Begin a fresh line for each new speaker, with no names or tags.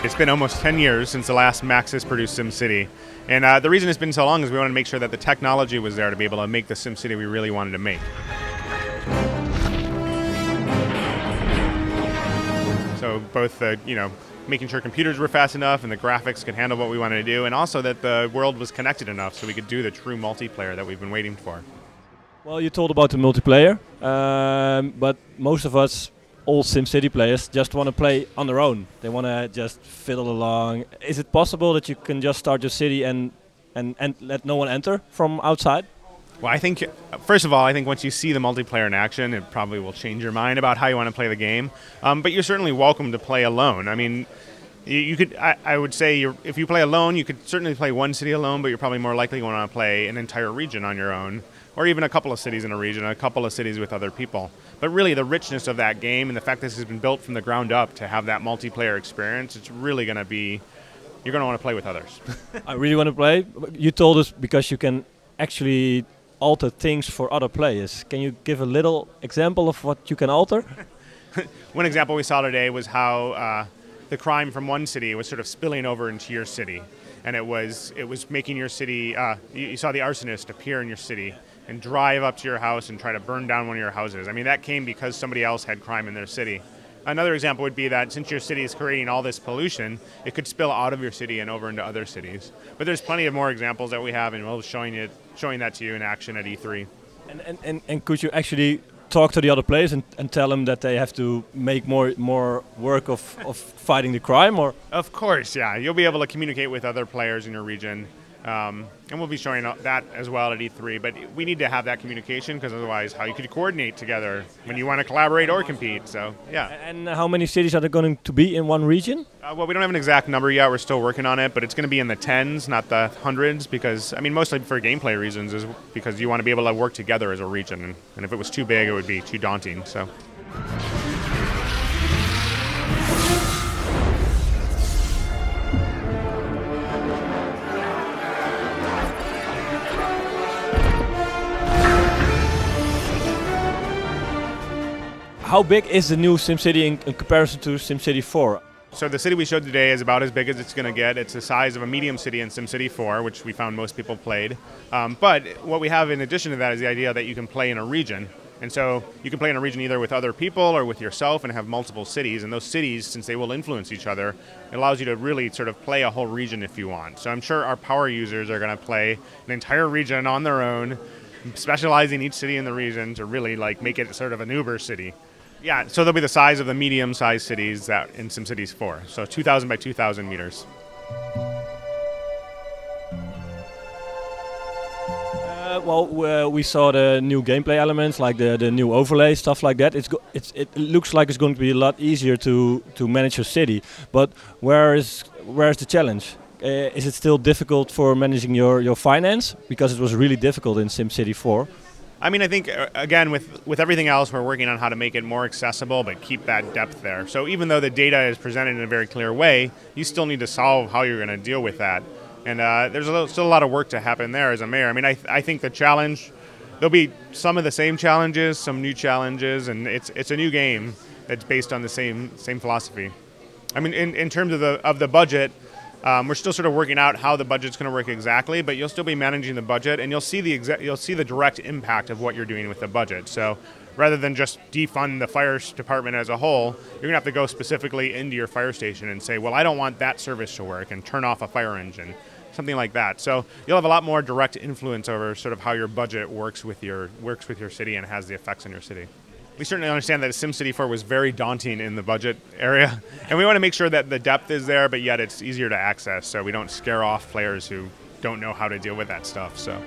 It's been almost 10 years since the last Maxis produced SimCity. And the reason it's been so long is we wanted to make sure that the technology was there to be able to make the SimCity we really wanted to make. So both making sure computers were fast enough and the graphics could handle what we wanted to do, and also that the world was connected enough so we could do the true multiplayer that we've been waiting for.
Well, you told about the multiplayer, but most of us, all SimCity players, just want to play on their own. They want to just fiddle along. Is it possible that you can just start your city and let no one enter from outside?
Well, I think, first of all, I think once you see the multiplayer in action, it probably will change your mind about how you want to play the game. But you're certainly welcome to play alone. I mean, you could. I would say if you play alone, you could certainly play one city alone, but you're probably more likely going to want to play an entire region on your own, or even a couple of cities in a region, a couple of cities with other people. But really, the richness of that game and the fact that this has been built from the ground up to have that multiplayer experience, it's really going to be, you're going to want to play with others.
I really want to play. You told us because you can actually alter things for other players. Can you give a little example of what you can alter?
One example we saw today was how the crime from one city was sort of spilling over into your city. And it was making your city, you saw the arsonist appear in your city and drive up to your house and try to burn down one of your houses. I mean, that came because somebody else had crime in their city. Another example would be that since your city is creating all this pollution, it could spill out of your city and over into other cities. But there's plenty of more examples that we have, and we'll be showing that to you in action at E3.
And could you actually talk to the other players and tell them that they have to make more work of fighting the crime? Or?
Of course, yeah. You'll be able to communicate with other players in your region. And we'll be showing that as well at E3, but we need to have that communication because otherwise how you could coordinate together when you want to collaborate or compete, so yeah.
And how many cities are there going to be in one region?
Well, we don't have an exact number yet, we're still working on it, but it's going to be in the tens, not the hundreds, because, I mean, mostly for gameplay reasons, is because you want to be able to work together as a region, and if it was too big, it would be too daunting, so.
How big is the new SimCity in comparison to SimCity 4?
So the city we showed today is about as big as it's going to get. It's the size of a medium city in SimCity 4, which we found most people played. But what we have in addition to that is the idea that you can play in a region. And so you can play in a region either with other people or with yourself and have multiple cities. And those cities, since they will influence each other, it allows you to really sort of play a whole region if you want. So I'm sure our power users are going to play an entire region on their own, specializing each city in the region to really like make it sort of an Uber city. Yeah, so they'll be the size of the medium-sized cities that in SimCity 4, so 2,000 by 2,000 meters.
We saw the new gameplay elements, like the new overlay, stuff like that. It looks like it's going to be a lot easier to manage your city. But where is the challenge? Is it still difficult for managing your finance? Because it was really difficult in SimCity 4.
I mean, I think, again, with everything else, we're working on how to make it more accessible, but keep that depth there. So even though the data is presented in a very clear way, you still need to solve how you're going to deal with that. And there's still a lot of work to happen there as a mayor. I mean, I think the challenge, there'll be some of the same challenges, some new challenges, and it's a new game that's based on the same philosophy. I mean, in terms of the budget, we're still sort of working out how the budget's going to work exactly, but you'll still be managing the budget, and you'll see the direct impact of what you're doing with the budget. So rather than just defund the fire department as a whole, you're going to have to go specifically into your fire station and say, well, I don't want that service to work, and turn off a fire engine, something like that. So you'll have a lot more direct influence over sort of how your budget works with your city and has the effects on your city. We certainly understand that SimCity 4 was very daunting in the budget area, and we want to make sure that the depth is there, but yet it's easier to access, so we don't scare off players who don't know how to deal with that stuff. So.